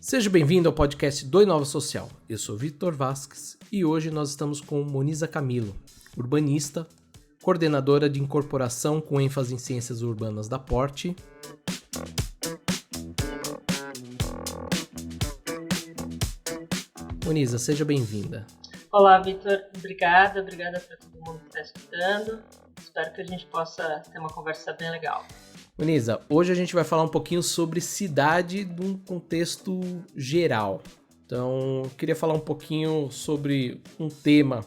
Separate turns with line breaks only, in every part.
Seja bem-vindo ao podcast do Inova Social. Eu sou Vitor Vasques e hoje nós estamos com Moniza Camilo, urbanista, coordenadora de incorporação com ênfase em ciências urbanas da Porte. Moniza, seja bem-vinda.
Olá, Vitor. Obrigada para todo mundo que está escutando. Espero que a gente possa ter uma conversa bem legal.
Moniza, hoje a gente vai falar um pouquinho sobre cidade num contexto geral. Então, eu queria falar um pouquinho sobre um tema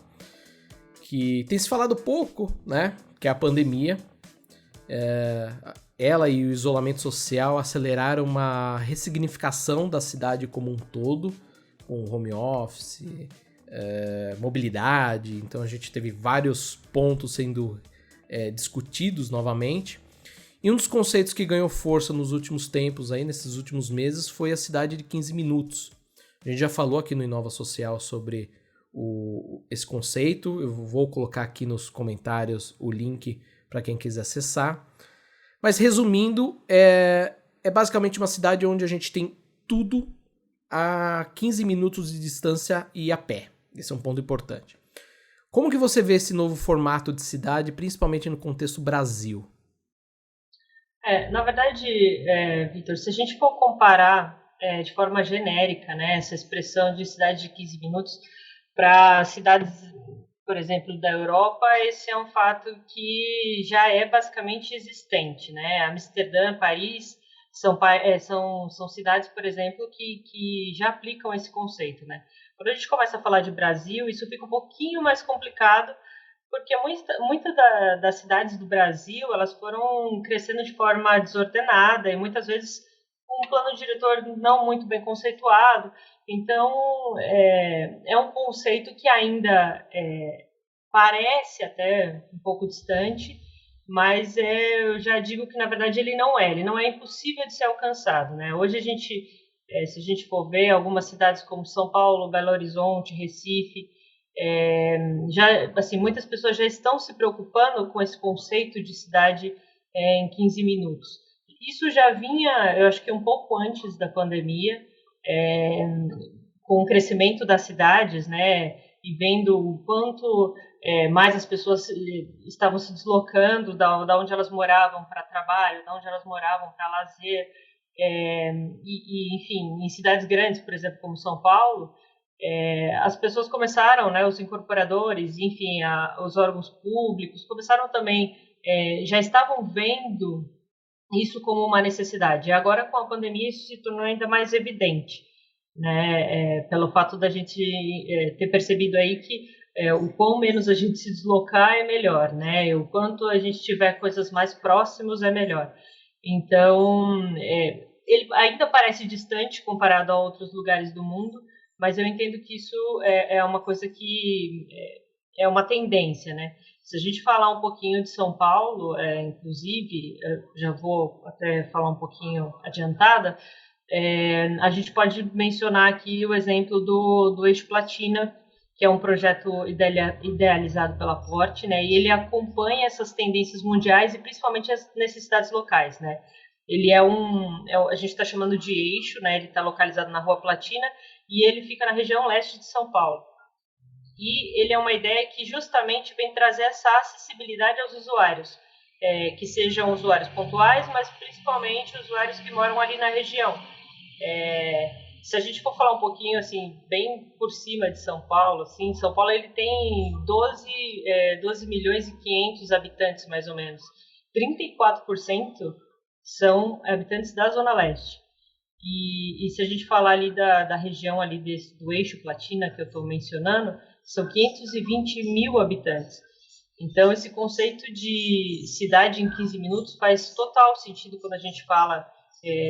que tem se falado pouco, né? Que é a pandemia. Ela e o isolamento social aceleraram uma ressignificação da cidade como um todo, com home office, mobilidade. Então, a gente teve vários pontos sendo discutidos novamente. E um dos conceitos que ganhou força nos últimos tempos, aí, nesses últimos meses, foi a cidade de 15 minutos. A gente já falou aqui no Inova Social sobre esse conceito. Eu vou colocar aqui nos comentários o link para quem quiser acessar. Mas resumindo, é basicamente uma cidade onde a gente tem tudo a 15 minutos de distância e a pé. Esse é um ponto importante. Como que você vê esse novo formato de cidade, principalmente no contexto Brasil?
Na verdade, Vitor, se a gente for comparar de forma genérica, né, essa expressão de cidade de 15 minutos para cidades, por exemplo, da Europa, esse é um fato que já é basicamente existente, né? Amsterdã, Paris são cidades, por exemplo, que já aplicam esse conceito, né? Quando a gente começa a falar de Brasil, isso fica um pouquinho mais complicado, porque muitas das cidades do Brasil, elas foram crescendo de forma desordenada e muitas vezes com um plano diretor não muito bem conceituado. Então, é um conceito que ainda parece até um pouco distante, mas eu já digo que, na verdade, ele não é impossível de ser alcançado, né? Hoje a gente, se a gente for ver algumas cidades como São Paulo, Belo Horizonte, Recife, muitas pessoas já estão se preocupando com esse conceito de cidade em 15 minutos. Isso já vinha, eu acho que um pouco antes da pandemia, com o crescimento das cidades, né, e vendo o quanto mais as pessoas estavam se deslocando da onde elas moravam para trabalho, da onde elas moravam para lazer, enfim, em cidades grandes, por exemplo, como São Paulo, as pessoas começaram, né, os incorporadores, enfim, os órgãos públicos, começaram também, já estavam vendo isso como uma necessidade. E agora, com a pandemia, isso se tornou ainda mais evidente, né, pelo fato da gente ter percebido aí que o quão menos a gente se deslocar é melhor, né, o quanto a gente tiver coisas mais próximas é melhor. Então, ele ainda parece distante comparado a outros lugares do mundo, mas eu entendo que isso é uma coisa que é uma tendência, né? Se a gente falar um pouquinho de São Paulo, inclusive, já vou até falar um pouquinho adiantada, a gente pode mencionar aqui o exemplo do Eixo Platina, que é um projeto idealizado pela Porte, né? E ele acompanha essas tendências mundiais e principalmente as necessidades locais, né? Ele a gente está chamando de eixo, né? Ele está localizado na Rua Platina e ele fica na região leste de São Paulo. E ele é uma ideia que justamente vem trazer essa acessibilidade aos usuários, que sejam usuários pontuais, mas principalmente usuários que moram ali na região. Se a gente for falar um pouquinho, assim, bem por cima de São Paulo, assim, São Paulo ele tem 12 milhões e 500 habitantes, mais ou menos. 34% são habitantes da Zona Leste. E se a gente falar ali da região ali do Eixo Platina, que eu estou mencionando, são 520 mil habitantes. Então, esse conceito de cidade em 15 minutos faz total sentido quando a gente fala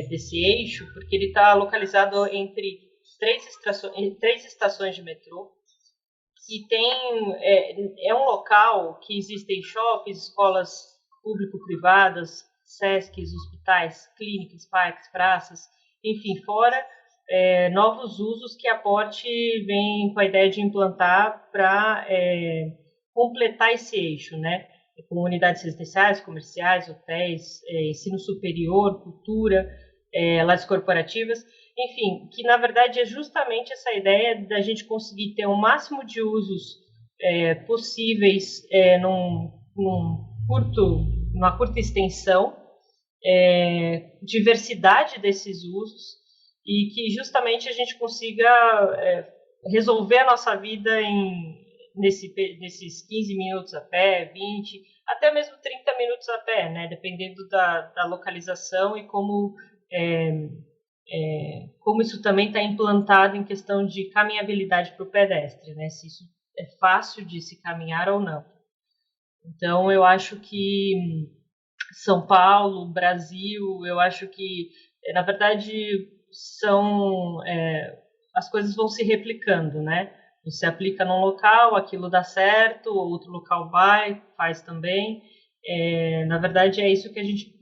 desse eixo, porque ele está localizado entre três estações de metrô e é um local que existem shoppings, escolas público-privadas, SESCs, hospitais, clínicas, parques, praças, enfim, fora novos usos que a Porte vem com a ideia de implantar para completar esse eixo, né? Comunidades residenciais, comerciais, hotéis, ensino superior, cultura, lajes corporativas. enfim, que na verdade é justamente essa ideia da gente conseguir ter o máximo de usos possíveis numa curta extensão, diversidade desses usos, e que justamente a gente consiga resolver a nossa vida nesses 15 minutos a pé, 20, até mesmo 30 minutos a pé, né? Dependendo da localização e como isso também está implantado em questão de caminhabilidade para o pedestre, né? Se isso é fácil de se caminhar ou não. Então, eu acho que São Paulo, Brasil, eu acho que, na verdade, as coisas vão se replicando, né? Você aplica num local, aquilo dá certo, outro local faz também. Na verdade, é isso que a gente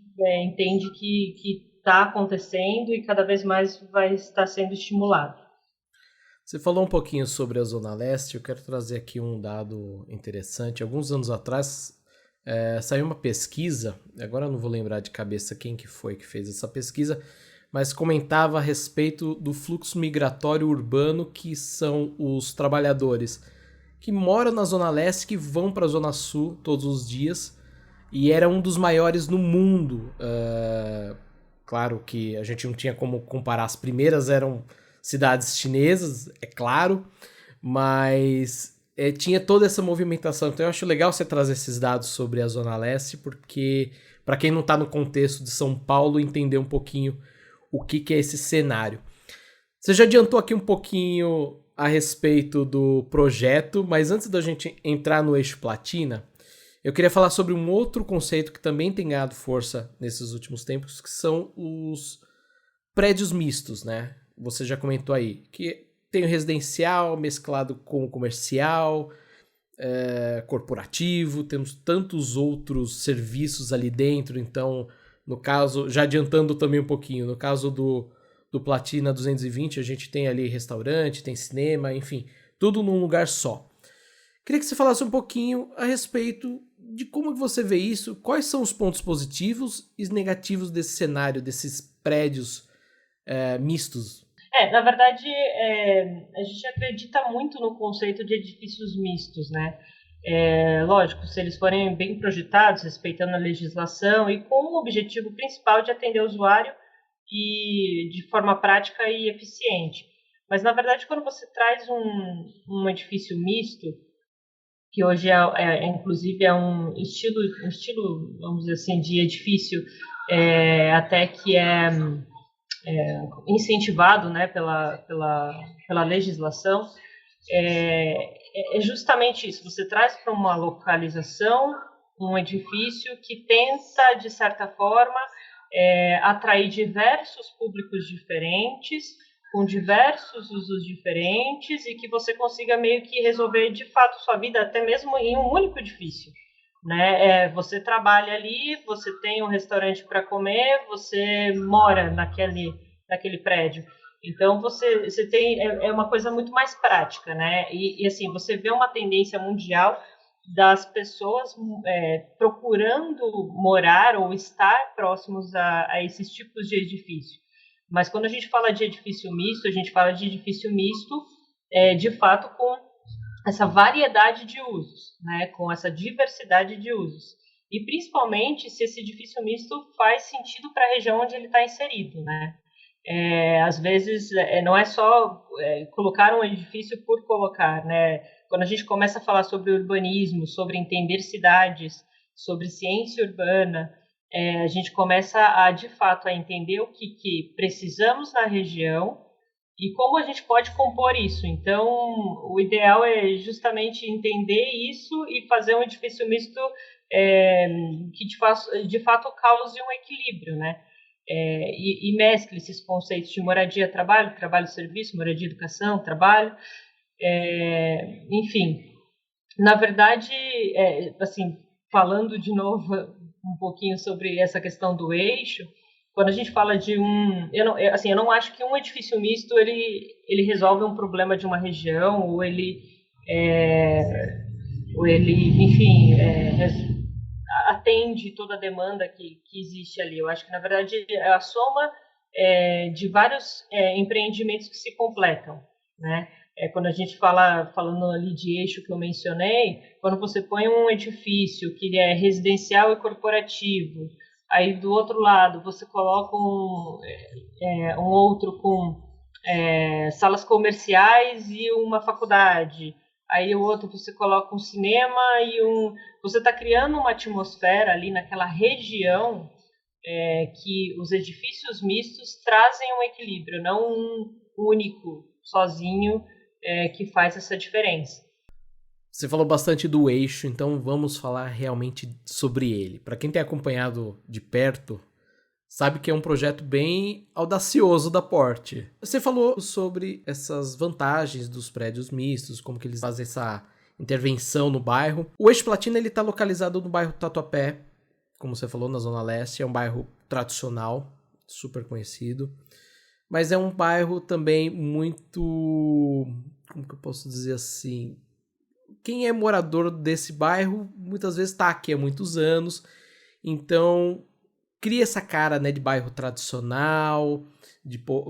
entende que está acontecendo e cada vez mais vai estar sendo estimulado.
Você falou um pouquinho sobre a Zona Leste, eu quero trazer aqui um dado interessante. Alguns anos atrás saiu uma pesquisa, agora eu não vou lembrar de cabeça quem que foi que fez essa pesquisa, mas comentava a respeito do fluxo migratório urbano, que são os trabalhadores que moram na Zona Leste, que vão para a Zona Sul todos os dias, e era um dos maiores no mundo. Claro que a gente não tinha como comparar, as primeiras eram cidades chinesas, é claro, mas tinha toda essa movimentação. Então eu acho legal você trazer esses dados sobre a Zona Leste, porque para quem não está no contexto de São Paulo, entender um pouquinho o que é esse cenário. Você já adiantou aqui um pouquinho a respeito do projeto, mas antes da gente entrar no eixo Platina, eu queria falar sobre um outro conceito que também tem ganhado força nesses últimos tempos, que são os prédios mistos, né? Você já comentou aí, que tem o residencial mesclado com o comercial, corporativo, temos tantos outros serviços ali dentro. Então, no caso, já adiantando também um pouquinho, no caso do Platina 220, a gente tem ali restaurante, tem cinema, enfim, tudo num lugar só. Queria que você falasse um pouquinho a respeito de como você vê isso, quais são os pontos positivos e negativos desse cenário, desses prédios mistos.
Na verdade, a gente acredita muito no conceito de edifícios mistos, né? Lógico, se eles forem bem projetados, respeitando a legislação e com o objetivo principal de atender o usuário e de forma prática e eficiente. Mas, na verdade, quando você traz um edifício misto, que hoje inclusive é um estilo, vamos dizer assim, de edifício até que é incentivado, né, pela legislação, é justamente isso. Você traz para uma localização um edifício que tenta, de certa forma, atrair diversos públicos diferentes, com diversos usos diferentes, e que você consiga meio que resolver de fato sua vida até mesmo em um único edifício, né? Você trabalha ali, você tem um restaurante para comer, você mora naquele prédio. Então você tem uma coisa muito mais prática, né? E assim, você vê uma tendência mundial das pessoas procurando morar ou estar próximos a esses tipos de edifício. Mas quando a gente fala de edifício misto, a gente fala de edifício misto, de fato, com essa variedade de usos, né? Com essa diversidade de usos. E principalmente se esse edifício misto faz sentido para a região onde ele está inserido, né? Às vezes não é só colocar um edifício por colocar, né? Quando a gente começa a falar sobre urbanismo, sobre entender cidades, sobre ciência urbana, a gente começa de fato a entender o que precisamos na região e como a gente pode compor isso. Então, o ideal é justamente entender isso e fazer um edifício misto que de fato cause um equilíbrio, né? E mescle esses conceitos de moradia, trabalho, trabalho-serviço, moradia, educação, trabalho, enfim. Na verdade, assim, falando de novo um pouquinho sobre essa questão do eixo, quando a gente fala de eu não acho que um edifício misto ele resolve um problema de uma região ou ele enfim, atende toda a demanda que existe ali. Eu acho que, na verdade, é a soma de vários empreendimentos que se completam, né? Quando a gente falando ali de eixo que eu mencionei, quando você põe um edifício que é residencial e corporativo, aí do outro lado você coloca um outro com salas comerciais e uma faculdade, aí o outro você coloca um cinema você está criando uma atmosfera ali naquela região que os edifícios mistos trazem um equilíbrio, não um único, sozinho, que faz essa diferença.
Você falou bastante do eixo, então vamos falar realmente sobre ele. Para quem tem acompanhado de perto, sabe que é um projeto bem audacioso da Porte. Você falou sobre essas vantagens dos prédios mistos, como que eles fazem essa intervenção no bairro. O Eixo Platina ele está localizado no bairro Tatuapé, como você falou, na Zona Leste. É um bairro tradicional, super conhecido. Mas é um bairro também muito... Como que eu posso dizer assim? Quem é morador desse bairro muitas vezes está aqui há muitos anos. Então cria essa cara, né, de bairro tradicional,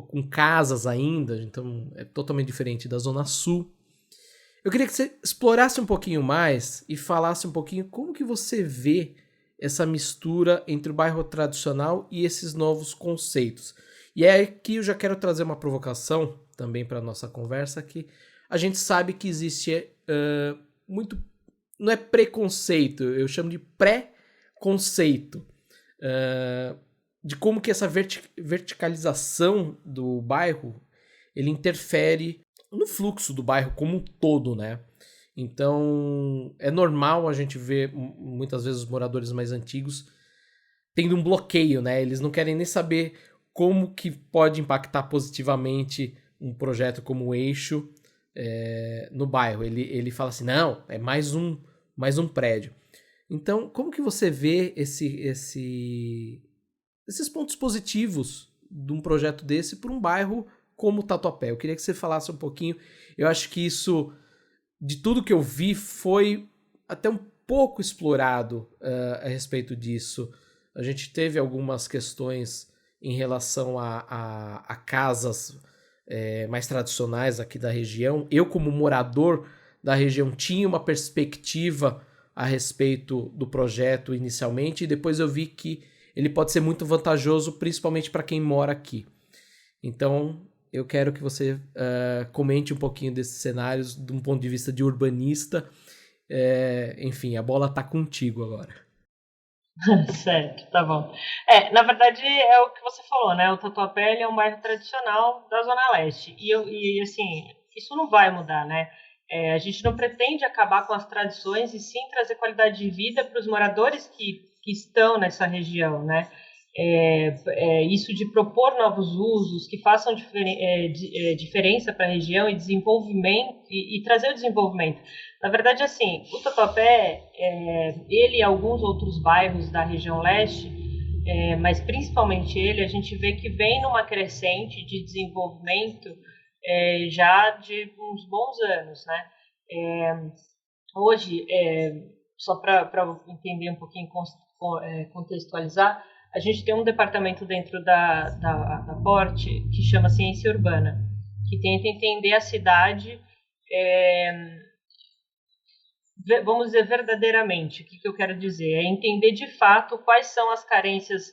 com casas ainda. Então é totalmente diferente da Zona Sul. Eu queria que você explorasse um pouquinho mais e falasse um pouquinho como que você vê essa mistura entre o bairro tradicional e esses novos conceitos. E é aqui eu já quero trazer uma provocação também para a nossa conversa, que a gente sabe que existe muito... Não é preconceito, eu chamo de pré-conceito. De como que essa verticalização do bairro ele interfere no fluxo do bairro como um todo, né? Então, é normal a gente ver muitas vezes os moradores mais antigos tendo um bloqueio, né? Eles não querem nem saber como que pode impactar positivamente um projeto como o Eixo no bairro. Ele fala assim, não, é mais um prédio. Então, como que você vê esses pontos positivos de um projeto desse para um bairro como o Tatuapé? Eu queria que você falasse um pouquinho. Eu acho que isso, de tudo que eu vi, foi até um pouco explorado a respeito disso. A gente teve algumas questões em relação a casas mais tradicionais aqui da região. Eu, como morador da região, tinha uma perspectiva a respeito do projeto inicialmente, e depois eu vi que ele pode ser muito vantajoso, principalmente para quem mora aqui. Então, eu quero que você comente um pouquinho desses cenários de um ponto de vista de urbanista. Enfim, a bola está contigo agora.
Certo, tá bom. Na verdade, é o que você falou, né? O Tatuapé é um bairro tradicional da Zona Leste. E assim, isso não vai mudar, né? A gente não pretende acabar com as tradições e sim trazer qualidade de vida para os moradores que estão nessa região, né? Isso de propor novos usos que façam diferença para a região e desenvolvimento e trazer o desenvolvimento. Na verdade, assim, o Tatuapé, ele e alguns outros bairros da região leste, mas principalmente ele, a gente vê que vem numa crescente de desenvolvimento já de uns bons anos, né? Hoje, só para entender um pouquinho, contextualizar, a gente tem um departamento dentro da Porte que chama Ciência Urbana, que tenta entender a cidade, vamos dizer verdadeiramente. O que eu quero dizer? É entender de fato quais são as carências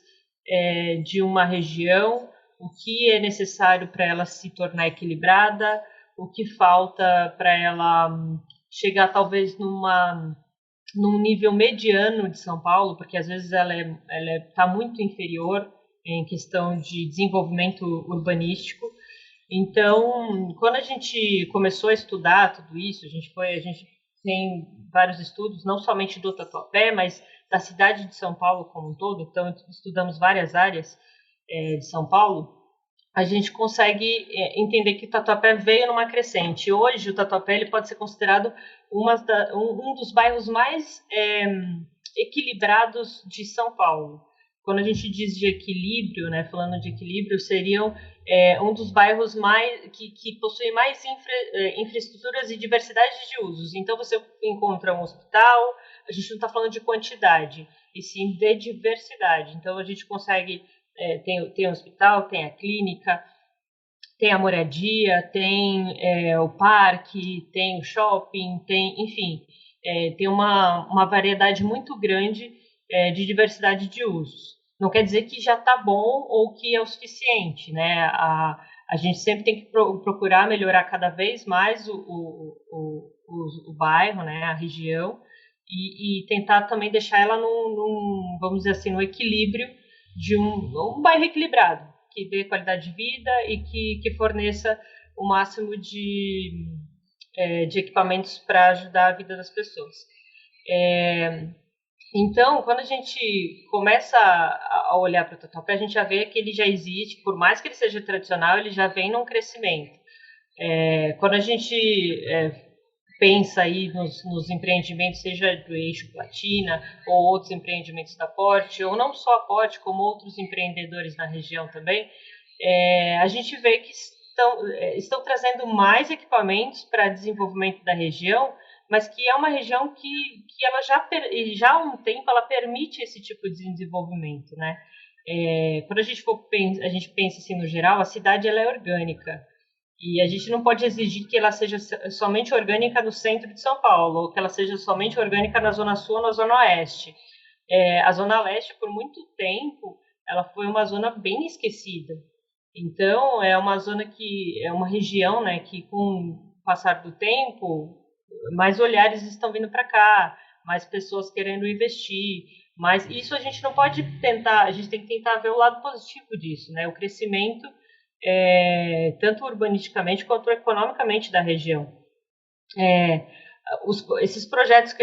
de uma região, o que é necessário para ela se tornar equilibrada, o que falta para ela chegar talvez num nível mediano de São Paulo, porque às vezes ela está muito inferior em questão de desenvolvimento urbanístico. Então, quando a gente começou a estudar tudo isso, a gente tem vários estudos, não somente do Tatuapé, mas da cidade de São Paulo como um todo. Então, estudamos várias áreas de São Paulo. A gente consegue entender que o Tatuapé veio numa crescente. Hoje, o Tatuapé ele pode ser considerado um dos bairros mais equilibrados de São Paulo. Quando a gente diz de equilíbrio, né, falando de equilíbrio, seriam um dos bairros que possui mais infraestruturas e diversidade de usos. Então, você encontra um hospital, a gente não está falando de quantidade, e sim de diversidade. Então, a gente consegue tem o hospital, tem a clínica, tem a moradia, tem o parque, tem o shopping, enfim, tem uma variedade muito grande de diversidade de usos. Não quer dizer que já está bom ou que é o suficiente, né? A gente sempre tem que procurar melhorar cada vez mais o bairro, né? A região, e tentar também deixar ela vamos dizer assim, no equilíbrio de um bairro equilibrado, que dê qualidade de vida e que forneça o máximo de equipamentos para ajudar a vida das pessoas. Então, quando a gente começa a olhar para o Tatuapé, a gente já vê que ele já existe, por mais que ele seja tradicional, ele já vem num crescimento. Quando a gente pensa aí nos empreendimentos, seja do Eixo Platina ou outros empreendimentos da Porte, ou não só a Porte, como outros empreendedores na região também, a gente vê que estão trazendo mais equipamentos para desenvolvimento da região, mas que é uma região que ela já há um tempo ela permite esse tipo de desenvolvimento, né? Quando a gente pensa assim no geral, a cidade ela é orgânica. E a gente não pode exigir que ela seja somente orgânica no centro de São Paulo, ou que ela seja somente orgânica na Zona Sul ou na Zona Oeste. A Zona Leste, por muito tempo, ela foi uma zona bem esquecida. Então, é uma zona é uma região, né, que com o passar do tempo, mais olhares estão vindo para cá, mais pessoas querendo investir, mas isso a gente não pode a gente tem que tentar ver o lado positivo disso, né, o crescimento tanto urbanisticamente quanto economicamente da região. Esses projetos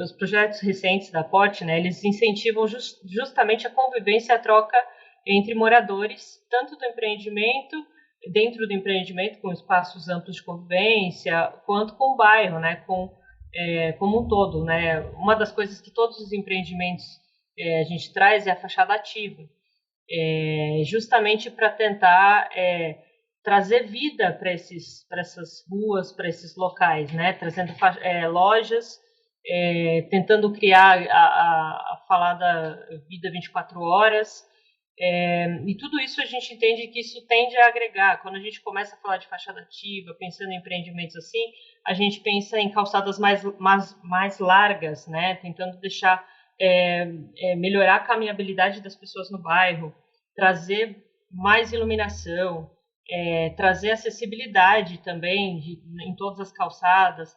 os projetos recentes da Porte, né, eles incentivam justamente a convivência e a troca entre moradores, tanto dentro do empreendimento, com espaços amplos de convivência, quanto com o bairro, né, como um todo, né. Uma das coisas que todos os empreendimentos a gente traz é a fachada ativa, justamente para tentar trazer vida para essas ruas, para esses locais, né? Trazendo lojas, tentando criar a falada vida 24 horas. E tudo isso a gente entende que isso tende a agregar. Quando a gente começa a falar de fachada ativa, pensando em empreendimentos assim, a gente pensa em calçadas mais largas, né? Tentando deixar melhorar a caminhabilidade das pessoas no bairro, trazer mais iluminação, trazer acessibilidade também em todas as calçadas.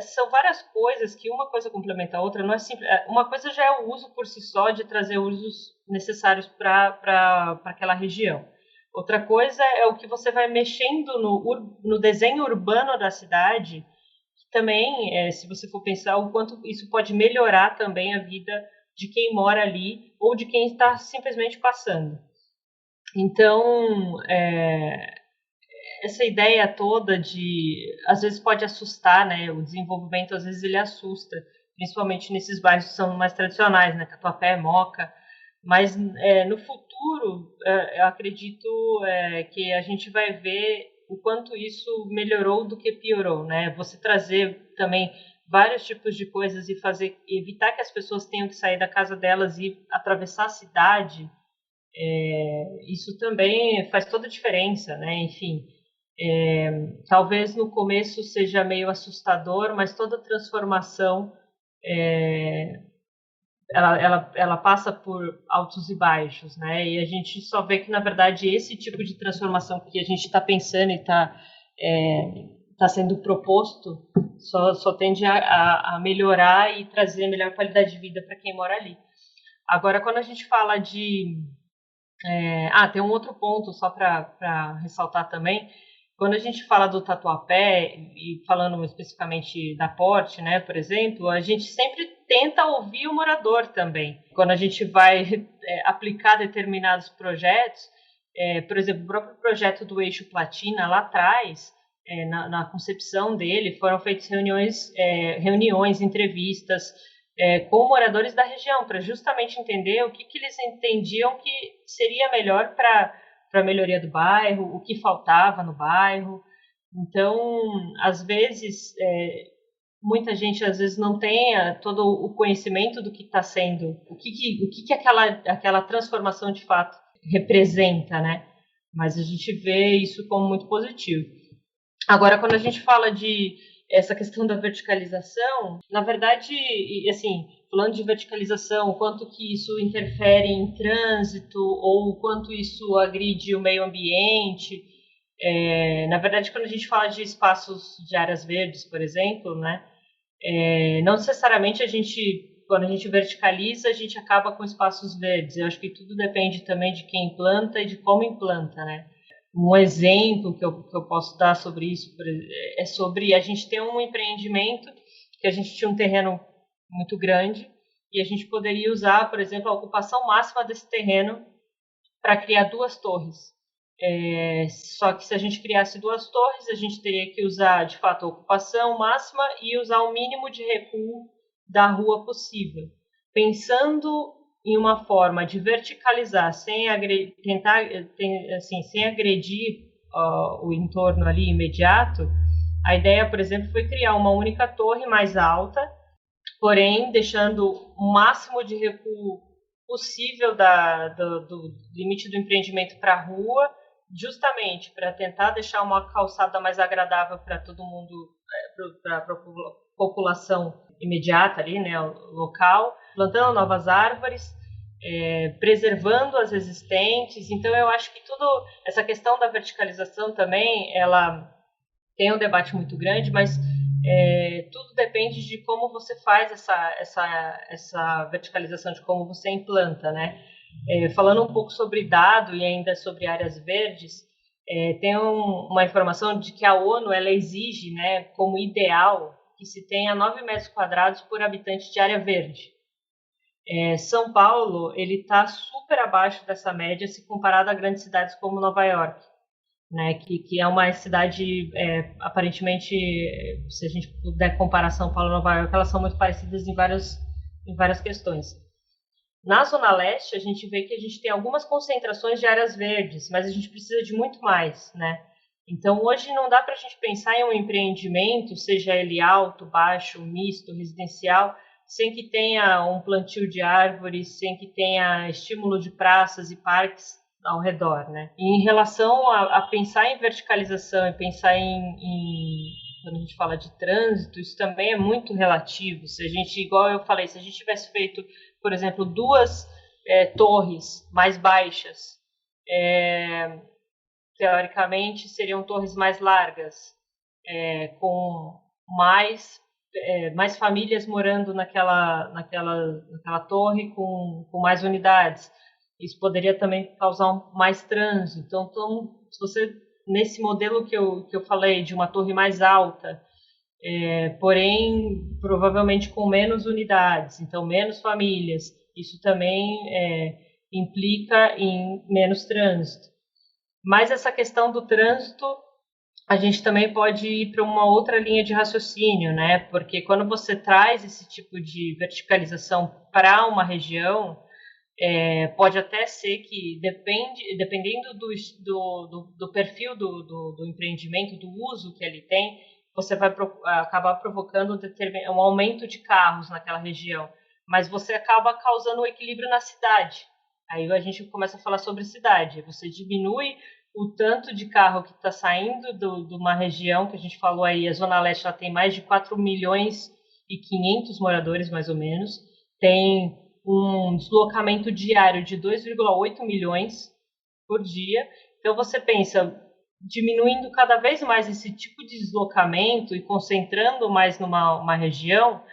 São várias coisas que uma coisa complementa a outra. Não é simples, uma coisa já é o uso por si só de trazer usos necessários para aquela região. Outra coisa é o que você vai mexendo no desenho urbano da cidade, que também, se você for pensar o quanto isso pode melhorar também a vida de quem mora ali ou de quem está simplesmente passando. Então, essa ideia toda às vezes pode assustar, né? O desenvolvimento, às vezes, ele assusta, principalmente nesses bairros que são mais tradicionais, né? Tatuapé, Moca. Mas, no futuro, eu acredito que a gente vai ver o quanto isso melhorou do que piorou, né? Você trazer também vários tipos de coisas e evitar que as pessoas tenham que sair da casa delas e atravessar a cidade, isso também faz toda a diferença, né? Enfim, talvez no começo seja meio assustador, mas toda transformação ela passa por altos e baixos, né? E a gente só vê que, na verdade, esse tipo de transformação que a gente está pensando e está sendo proposto só tende a melhorar e trazer melhor qualidade de vida para quem mora ali. Agora, quando a gente fala tem um outro ponto só para ressaltar também. Quando a gente fala do Tatuapé, e falando especificamente da Porte, né, por exemplo, a gente sempre tenta ouvir o morador também. Quando a gente vai aplicar determinados projetos, por exemplo, o próprio projeto do Eixo Platina, lá atrás, na concepção dele, foram feitas reuniões, entrevistas, com moradores da região, para justamente entender o que eles entendiam que seria melhor para a melhoria do bairro, o que faltava no bairro. Então, às vezes, muita gente às vezes não tenha todo o conhecimento do que está sendo, o que aquela transformação de fato representa, né? Mas a gente vê isso como muito positivo. Agora, quando a gente fala de essa questão da verticalização, na verdade, assim, falando de verticalização, o quanto que isso interfere em trânsito ou o quanto isso agride o meio ambiente. Na verdade, quando a gente fala de espaços de áreas verdes, por exemplo, né, não necessariamente quando a gente verticaliza, a gente acaba com espaços verdes. Eu acho que tudo depende também de quem implanta e de como implanta, né? Um exemplo que eu posso dar sobre isso é sobre a gente ter um empreendimento que a gente tinha um terreno muito grande e a gente poderia usar, por exemplo, a ocupação máxima desse terreno para criar 2 torres. Só que se a gente criasse 2 torres, a gente teria que usar, de fato, a ocupação máxima e usar o mínimo de recuo da rua possível. Pensando em uma forma de verticalizar, sem agredir o entorno ali imediato, a ideia, por exemplo, foi criar uma única torre mais alta, porém deixando o máximo de recuo possível do limite do empreendimento para a rua, justamente para tentar deixar uma calçada mais agradável para todo mundo, para a população imediata ali, né, local, plantando novas árvores, preservando as existentes. Então eu acho que tudo essa questão da verticalização também, ela tem um debate muito grande, mas tudo depende de como você faz essa verticalização, de como você implanta, né? Falando um pouco sobre dado e ainda sobre áreas verdes, tem uma informação de que a ONU ela exige, né, como ideal que se tenha 9 metros quadrados por habitante de área verde. São Paulo ele está super abaixo dessa média se comparado a grandes cidades como Nova York, né, que é uma cidade, aparentemente, se a gente puder comparar São Paulo e Nova York, elas são muito parecidas em várias questões. Na Zona Leste, a gente vê que a gente tem algumas concentrações de áreas verdes, mas a gente precisa de muito mais, né? Então, hoje não dá para a gente pensar em um empreendimento, seja ele alto, baixo, misto, residencial, sem que tenha um plantio de árvores, sem que tenha estímulo de praças e parques ao redor, né? E em relação a pensar em verticalização e pensar quando a gente fala de trânsito, isso também é muito relativo. Se a gente, igual eu falei, se a gente tivesse feito, por exemplo, 2 torres mais baixas, teoricamente seriam torres mais largas, com mais famílias morando naquela torre com mais unidades. Isso poderia também causar mais trânsito. Então, se você, nesse modelo que eu falei, de uma torre mais alta, porém, provavelmente com menos unidades, então menos famílias, isso também implica em menos trânsito. Mas essa questão do trânsito, a gente também pode ir para uma outra linha de raciocínio, né? Porque quando você traz esse tipo de verticalização para uma região, pode até ser que, dependendo do perfil do empreendimento, do uso que ele tem, você vai acabar provocando um aumento de carros naquela região. Mas você acaba causando um equilíbrio na cidade. Aí a gente começa a falar sobre cidade. Você diminui o tanto de carro que está saindo de uma região, que a gente falou aí, a Zona Leste ela tem mais de 4 milhões e 500 moradores, mais ou menos. Tem um deslocamento diário de 2,8 milhões por dia. Então você pensa, diminuindo cada vez mais esse tipo de deslocamento e concentrando mais numa região,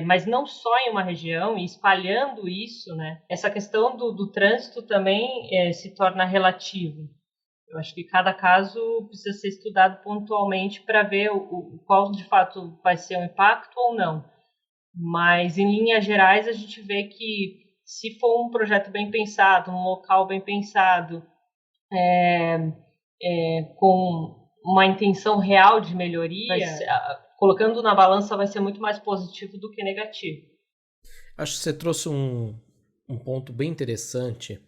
mas não só em uma região, e espalhando isso, né? Essa questão do trânsito também se torna relativa. Eu acho que cada caso precisa ser estudado pontualmente para ver qual de fato vai ser o impacto ou não. Mas, em linhas gerais, a gente vê que se for um projeto bem pensado, um local bem pensado, com uma intenção real de melhoria, colocando na balança vai ser muito mais positivo do que negativo.
Acho que você trouxe um ponto bem interessante,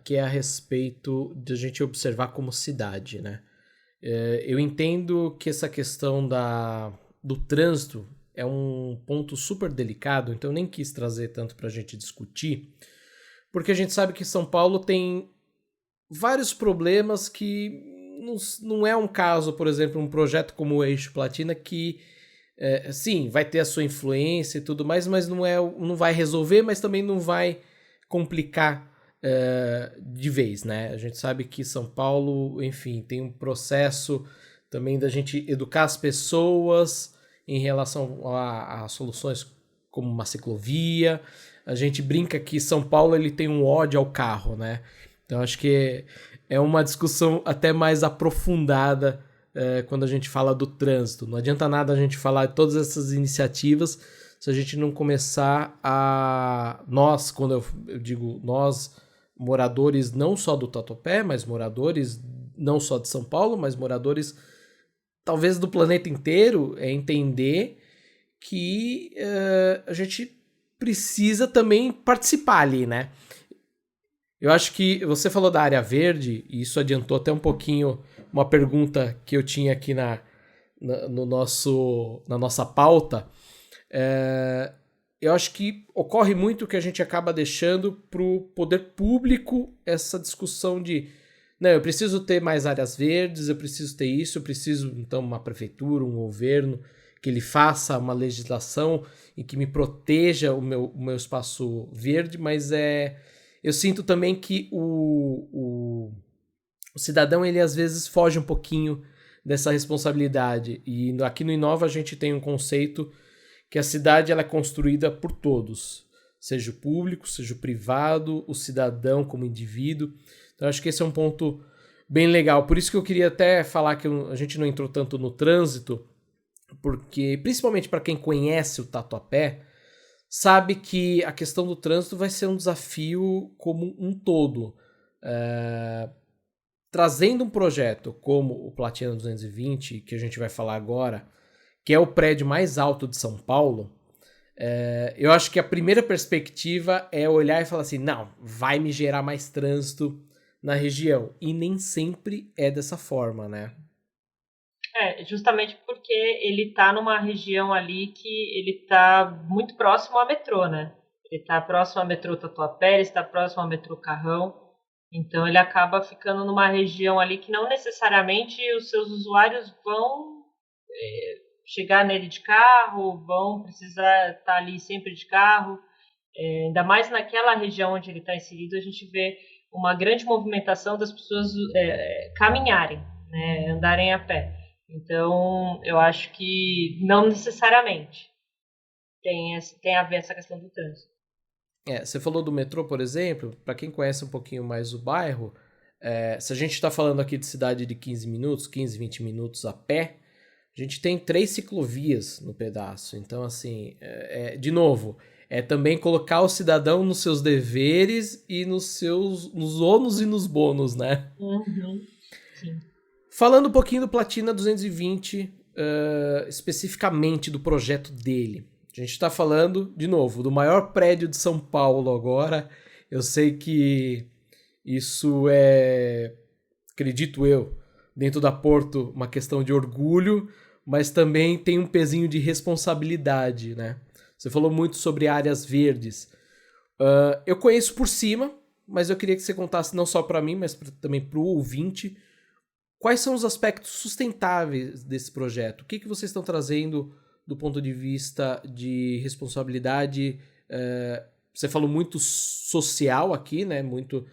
que é a respeito de a gente observar como cidade, né? Eu entendo que essa questão do trânsito é um ponto super delicado, então eu nem quis trazer tanto para a gente discutir, porque a gente sabe que São Paulo tem vários problemas que não é um caso, por exemplo, um projeto como o Eixo Platina que, sim, vai ter a sua influência e tudo mais, mas não vai resolver, mas também não vai complicar de vez, né? A gente sabe que São Paulo, enfim, tem um processo também da gente educar as pessoas em relação a soluções como uma ciclovia. A gente brinca que São Paulo ele tem um ódio ao carro, né? Então acho que é uma discussão até mais aprofundada quando a gente fala do trânsito. Não adianta nada a gente falar de todas essas iniciativas se a gente não começar a... Nós, quando eu digo nós, moradores não só do Tatuapé, mas moradores não só de São Paulo, mas moradores talvez do planeta inteiro, é entender que a gente precisa também participar ali, né? Eu acho que você falou da área verde, e isso adiantou até um pouquinho uma pergunta que eu tinha aqui na nossa pauta. Eu acho que ocorre muito que a gente acaba deixando para o poder público essa discussão de não, eu preciso ter mais áreas verdes, eu preciso ter isso, eu preciso, então, uma prefeitura, um governo, que ele faça uma legislação e que me proteja o meu espaço verde, mas eu sinto também que o cidadão, ele às vezes foge um pouquinho dessa responsabilidade. E aqui no Inova a gente tem um conceito que a cidade ela é construída por todos, seja o público, seja o privado, o cidadão como indivíduo. Então acho que esse é um ponto bem legal. Por isso que eu queria até falar que a gente não entrou tanto no trânsito, porque principalmente para quem conhece o Tatuapé, sabe que a questão do trânsito vai ser um desafio como um todo. Trazendo um projeto como o Platina 220, que a gente vai falar agora, que é o prédio mais alto de São Paulo, eu acho que a primeira perspectiva é olhar e falar assim, não, vai me gerar mais trânsito na região. E nem sempre é dessa forma, né?
Justamente porque ele está numa região ali que ele está muito próximo ao metrô, né? Ele está próximo ao metrô Tatuapé, ele está próximo ao metrô Carrão. Então ele acaba ficando numa região ali que não necessariamente os seus usuários vão chegar nele de carro, vão precisar estar ali sempre de carro. Ainda mais naquela região onde ele está inserido, a gente vê uma grande movimentação das pessoas caminharem, né, andarem a pé. Então, eu acho que não necessariamente tem a ver essa questão do trânsito.
Você falou do metrô, por exemplo, para quem conhece um pouquinho mais o bairro, se a gente está falando aqui de cidade de 15 minutos, 15, 20 minutos a pé, a gente tem 3 ciclovias no pedaço. Então, assim, de novo, é também colocar o cidadão nos seus deveres e nos ônus e nos bônus, né?
Uhum. Sim.
Falando um pouquinho do Platina 220, especificamente do projeto dele. A gente está falando, de novo, do maior prédio de São Paulo agora. Eu sei que isso acredito eu, dentro da Porto, uma questão de orgulho, mas também tem um pezinho de responsabilidade, né? Você falou muito sobre áreas verdes. Eu conheço por cima, mas eu queria que você contasse não só para mim, mas também para o ouvinte, quais são os aspectos sustentáveis desse projeto? O que vocês estão trazendo do ponto de vista de responsabilidade? Você falou muito social aqui, né? Muito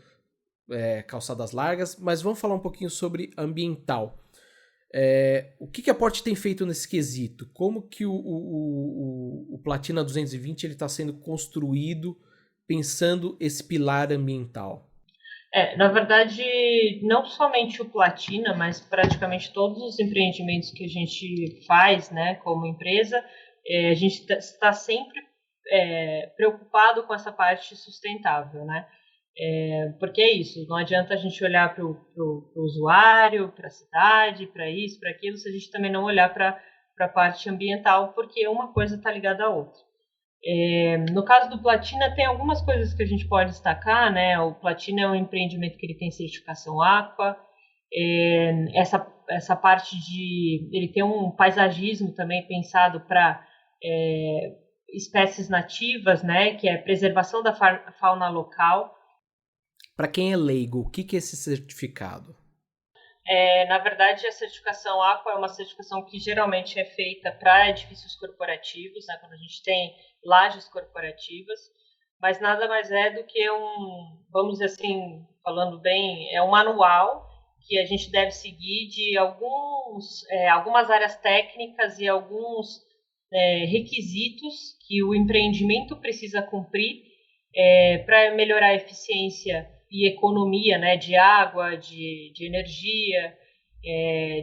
calçadas largas, mas vamos falar um pouquinho sobre ambiental. O que a Porsche tem feito nesse quesito? Como que o Platina 220 está sendo construído pensando esse pilar ambiental?
Na verdade, não somente o Platina, mas praticamente todos os empreendimentos que a gente faz, né, como empresa, a gente está sempre preocupado com essa parte sustentável, né? Porque é isso, não adianta a gente olhar para o usuário, para a cidade, para isso, para aquilo, se a gente também não olhar para a parte ambiental, porque uma coisa está ligada à outra. No caso do Platina, tem algumas coisas que a gente pode destacar, né? O Platina é um empreendimento que ele tem certificação Aqua, essa parte de ele ter um paisagismo também pensado para espécies nativas, né, que é preservação da fauna local.
Para quem é leigo, o que é esse certificado?
Na verdade, a certificação Aqua é uma certificação que geralmente é feita para edifícios corporativos, né, quando a gente tem lajes corporativas, mas nada mais é do que vamos dizer assim, falando bem, é um manual que a gente deve seguir de algumas áreas técnicas e alguns requisitos que o empreendimento precisa cumprir para melhorar a eficiência e economia, né, de água, de energia,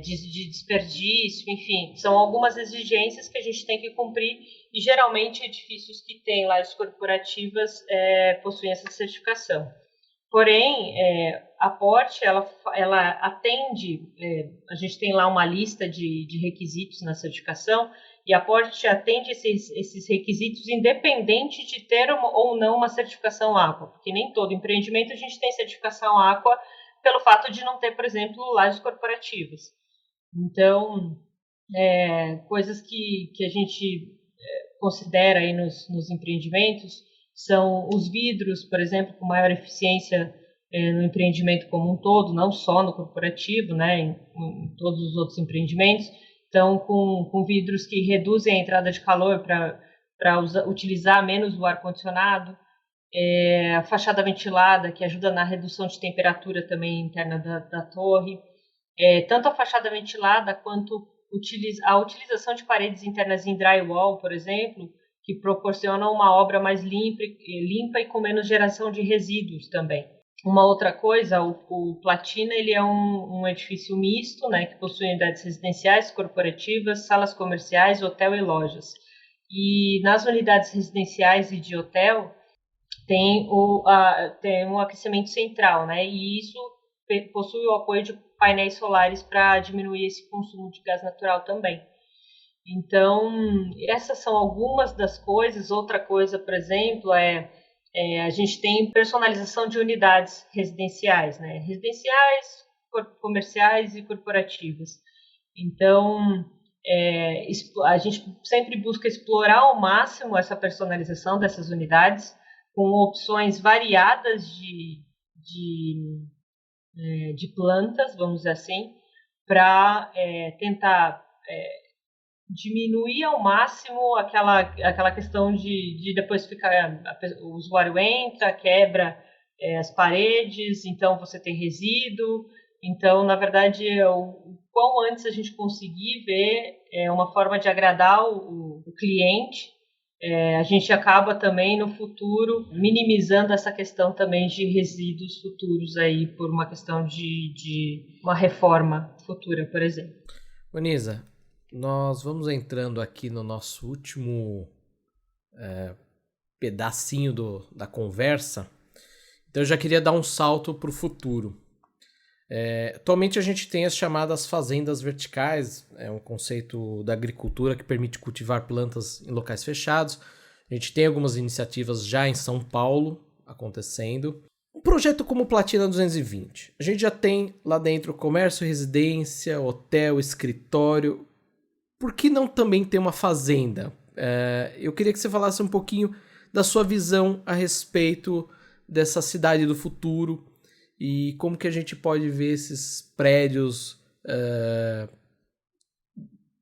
de desperdício, enfim, são algumas exigências que a gente tem que cumprir e geralmente edifícios que têm lajes corporativas possuem essa certificação. Porém, a Porte, ela atende, a gente tem lá uma lista de requisitos na certificação, e a Porte atende esses requisitos independente de ter ou não uma certificação Aqua, porque nem todo empreendimento a gente tem certificação Aqua pelo fato de não ter, por exemplo, lajes corporativas. Então, coisas que a gente considera aí nos empreendimentos são os vidros, por exemplo, com maior eficiência no empreendimento como um todo, não só no corporativo, né, em todos os outros empreendimentos. Então, com vidros que reduzem a entrada de calor para utilizar menos o ar-condicionado, a fachada ventilada, que ajuda na redução de temperatura também interna da torre, tanto a fachada ventilada quanto a utilização de paredes internas em drywall, por exemplo, que proporcionam uma obra mais limpa e com menos geração de resíduos também. Uma outra coisa, o Platina ele é um edifício misto, né, que possui unidades residenciais, corporativas, salas comerciais, hotel e lojas. E nas unidades residenciais e de hotel tem um aquecimento central, né, e isso possui o apoio de painéis solares para diminuir esse consumo de gás natural também. Então, essas são algumas das coisas. Outra coisa, por exemplo, a gente tem personalização de unidades residenciais, né? Residenciais, comerciais e corporativas. Então, a gente sempre busca explorar ao máximo essa personalização dessas unidades com opções variadas de plantas, vamos dizer assim, para tentar diminuir ao máximo aquela questão de depois ficar, o usuário entra, quebra as paredes, então você tem resíduo. Então, na verdade, o quão antes a gente conseguir ver uma forma de agradar o cliente, a gente acaba também no futuro minimizando essa questão também de resíduos futuros aí por uma questão de uma reforma futura, por exemplo.
Vanessa, nós vamos entrando aqui no nosso último pedacinho da conversa. Então eu já queria dar um salto para o futuro. Atualmente a gente tem as chamadas fazendas verticais, é um conceito da agricultura que permite cultivar plantas em locais fechados. A gente tem algumas iniciativas já em São Paulo acontecendo. Um projeto como o Platina 220, a gente já tem lá dentro comércio, residência, hotel, escritório. Por que não também ter uma fazenda? Eu queria que você falasse um pouquinho da sua visão a respeito dessa cidade do futuro e como que a gente pode ver esses prédios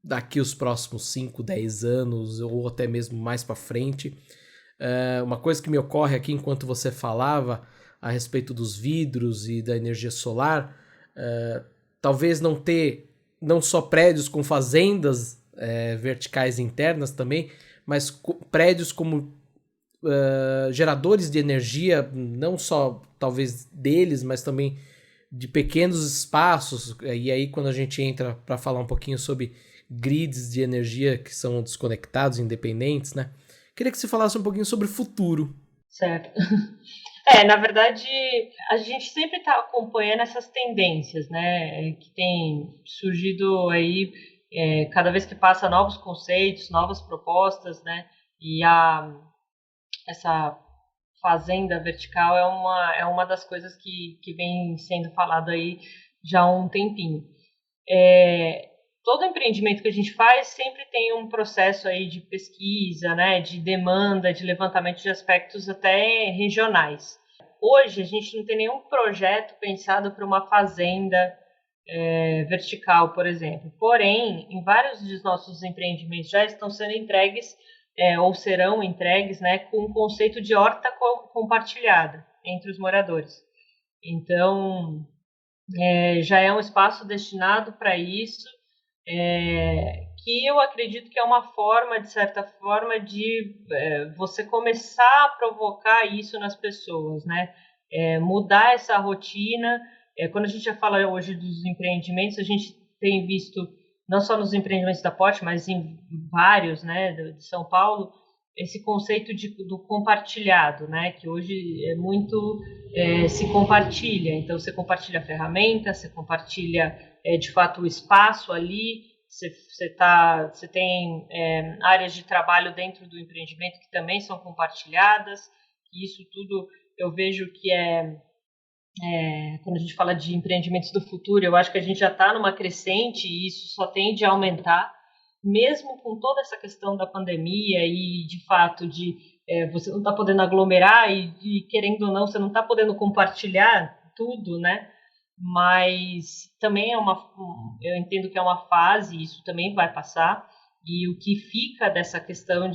daqui os próximos 5, 10 anos ou até mesmo mais para frente. Uma coisa que me ocorre aqui enquanto você falava a respeito dos vidros e da energia solar, talvez não só prédios com fazendas verticais internas também, mas prédios como geradores de energia, não só talvez deles, mas também de pequenos espaços. E aí quando a gente entra para falar um pouquinho sobre grids de energia que são desconectados, independentes, né? Queria que você falasse um pouquinho sobre o futuro.
Certo. Na verdade, a gente sempre está acompanhando essas tendências, né? Que tem surgido aí cada vez que passa novos conceitos, novas propostas, né? E essa fazenda vertical é uma das coisas que vem sendo falado aí já há um tempinho. Todo empreendimento que a gente faz sempre tem um processo aí de pesquisa, né, de demanda, de levantamento de aspectos até regionais. Hoje a gente não tem nenhum projeto pensado para uma fazenda vertical, por exemplo. Porém, em vários dos nossos empreendimentos já estão sendo entregues ou serão entregues, né, com o conceito de horta compartilhada entre os moradores. Então, já é um espaço destinado para isso, que eu acredito que é uma forma, de certa forma, de você começar a provocar isso nas pessoas, né? Mudar essa rotina. Quando a gente já fala hoje dos empreendimentos, a gente tem visto, não só nos empreendimentos da Porsche, mas em vários, né, de São Paulo, esse conceito do compartilhado, né, que hoje é muito se compartilha. Então, você compartilha a ferramenta, você compartilha, de fato, o espaço ali, você tem áreas de trabalho dentro do empreendimento que também são compartilhadas, e isso tudo eu vejo que quando a gente fala de empreendimentos do futuro, eu acho que a gente já está numa crescente e isso só tende a aumentar, mesmo com toda essa questão da pandemia e, de fato, de você não está podendo aglomerar e, querendo ou não, você não está podendo compartilhar tudo, né? Mas também eu entendo que é uma fase, e isso também vai passar, e o que fica dessa questão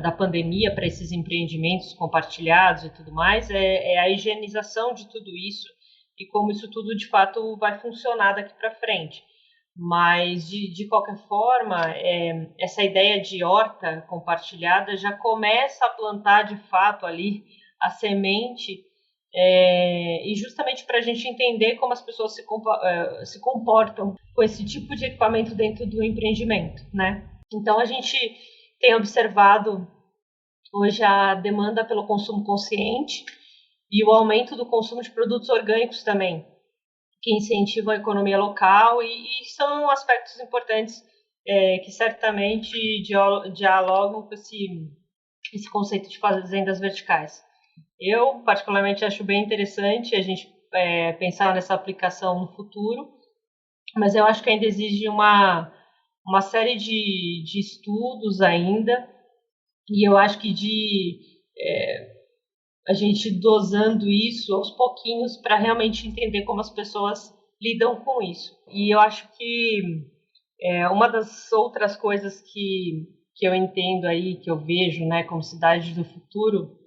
da pandemia para esses empreendimentos compartilhados e tudo mais é a higienização de tudo isso e como isso tudo de fato vai funcionar daqui para frente. Mas, de qualquer forma, essa ideia de horta compartilhada já começa a plantar de fato ali a semente, e justamente para a gente entender como as pessoas se comportam com esse tipo de equipamento dentro do empreendimento, né? Então, a gente tem observado hoje a demanda pelo consumo consciente e o aumento do consumo de produtos orgânicos também, que incentivam a economia local e são aspectos importantes que certamente dialogam com esse conceito de fazendas verticais. Eu, particularmente, acho bem interessante a gente pensar nessa aplicação no futuro, mas eu acho que ainda exige uma série de estudos ainda, e eu acho que a gente dosando isso aos pouquinhos para realmente entender como as pessoas lidam com isso. E eu acho que uma das outras coisas que eu entendo aí, que eu vejo, né, como cidade do futuro,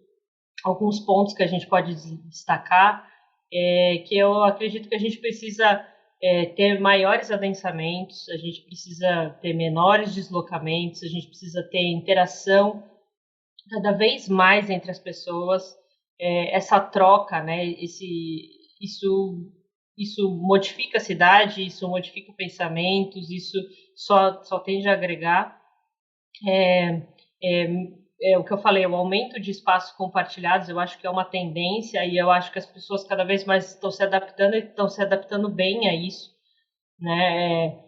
alguns pontos que a gente pode destacar, que eu acredito que a gente precisa ter maiores adensamentos, a gente precisa ter menores deslocamentos, a gente precisa ter interação cada vez mais entre as pessoas, essa troca, né? Isso modifica a cidade, isso modifica pensamentos, isso só tende a agregar. O que eu falei, o aumento de espaços compartilhados, eu acho que é uma tendência e eu acho que as pessoas cada vez mais estão se adaptando e estão se adaptando bem a isso, né?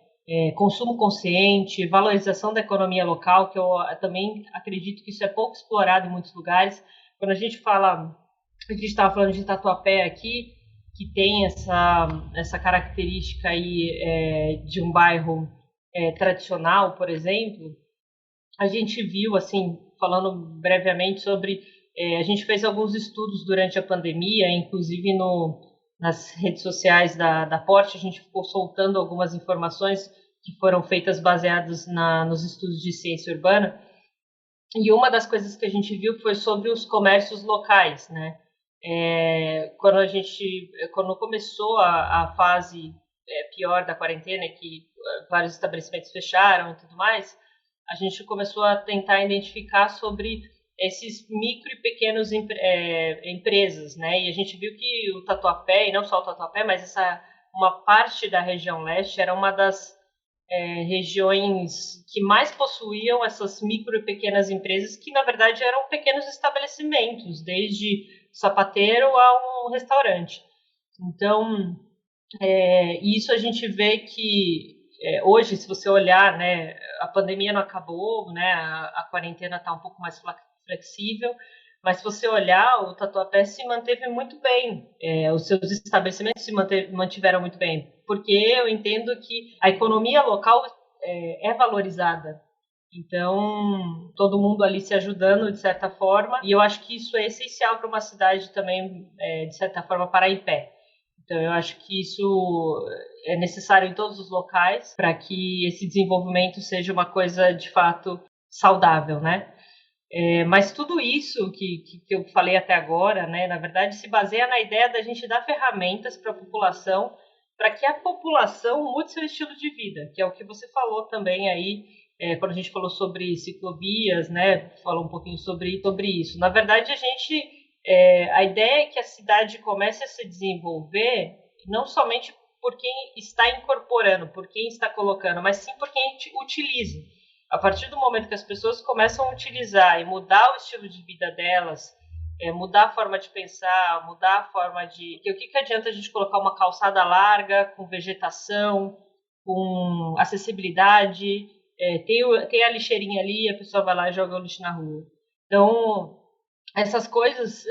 Consumo consciente, valorização da economia local, que eu também acredito que isso é pouco explorado em muitos lugares. Quando a gente estava falando de Tatuapé aqui, que tem essa característica aí de um bairro tradicional, por exemplo, a gente viu, assim, falando brevemente sobre... a gente fez alguns estudos durante a pandemia, inclusive nas redes sociais da Porsche, a gente ficou soltando algumas informações que foram feitas baseadas nos estudos de ciência urbana. E uma das coisas que a gente viu foi sobre os comércios locais, né? Quando começou a fase pior da quarentena, que vários estabelecimentos fecharam e tudo mais, a gente começou a tentar identificar sobre esses micro e pequenos empresas, né? E a gente viu que o Tatuapé, e não só o Tatuapé, mas uma parte da região leste era uma das regiões que mais possuíam essas micro e pequenas empresas, que na verdade eram pequenos estabelecimentos, desde sapateiro a um restaurante. Então, isso a gente vê que hoje, se você olhar, né, a pandemia não acabou, né, a quarentena está um pouco mais flexível, Mas se você olhar, o Tatuapé se manteve muito bem, os seus estabelecimentos se mantiveram muito bem, porque eu entendo que a economia local é valorizada. Então, todo mundo ali se ajudando de certa forma, e eu acho que isso é essencial para uma cidade também, de certa forma, parar em pé. Então, eu acho que isso é necessário em todos os locais para que esse desenvolvimento seja uma coisa de fato saudável, né? Mas tudo isso que eu falei até agora, né, na verdade, se baseia na ideia da gente dar ferramentas para a população, para que a população mude seu estilo de vida, que é o que você falou também aí, quando a gente falou sobre ciclovias, né, falou um pouquinho sobre isso. Na verdade, a ideia é que a cidade comece a se desenvolver não somente por quem está incorporando, por quem está colocando, mas sim por quem utiliza. A partir do momento que as pessoas começam a utilizar e mudar o estilo de vida delas, mudar a forma de pensar, mudar a forma de... O que adianta a gente colocar uma calçada larga, com vegetação, com acessibilidade, tem a lixeirinha ali, a pessoa vai lá e joga o lixo na rua. Então, essas coisas...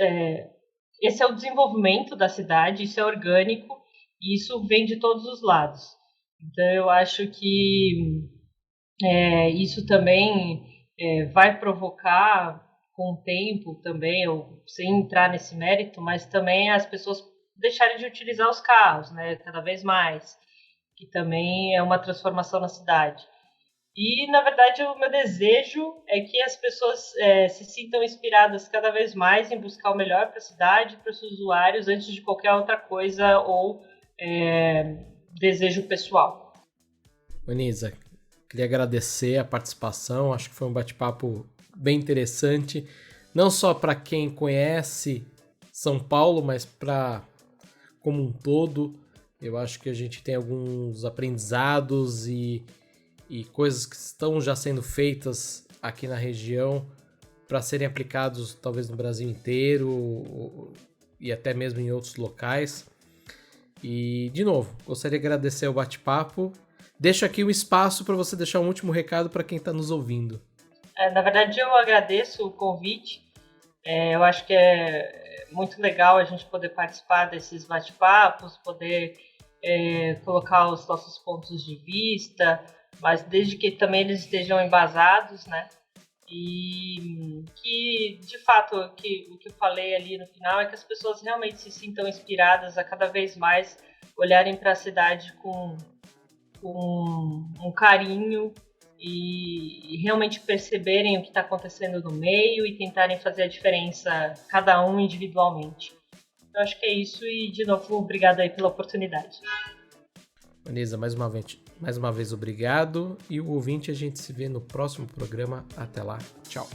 esse é o desenvolvimento da cidade, isso é orgânico, e isso vem de todos os lados. Então, eu acho que... isso também vai provocar com o tempo também, eu, sem entrar nesse mérito, mas também as pessoas deixarem de utilizar os carros, né, cada vez mais, que também é uma transformação na cidade. E, na verdade, o meu desejo é que as pessoas se sintam inspiradas cada vez mais em buscar o melhor para a cidade, para os usuários, antes de qualquer outra coisa ou desejo pessoal.
Anisa, queria agradecer a participação, acho que foi um bate-papo bem interessante, não só para quem conhece São Paulo, mas para como um todo. Eu acho que a gente tem alguns aprendizados e coisas que estão já sendo feitas aqui na região para serem aplicados talvez no Brasil inteiro e até mesmo em outros locais. E, de novo, gostaria de agradecer o bate-papo. Deixo aqui o espaço para você deixar um último recado para quem está nos ouvindo.
Na verdade, eu agradeço o convite. Eu acho que é muito legal a gente poder participar desses bate-papos, poder colocar os nossos pontos de vista, mas desde que também eles estejam embasados, né? E que, de fato, o que eu falei ali no final é que as pessoas realmente se sintam inspiradas a cada vez mais olharem para a cidade com um carinho e realmente perceberem o que está acontecendo no meio e tentarem fazer a diferença, cada um individualmente. Eu acho que é isso e, de novo, obrigado aí pela oportunidade.
Anisa, mais uma vez obrigado. E o ouvinte, a gente se vê no próximo programa. Até lá. Tchau.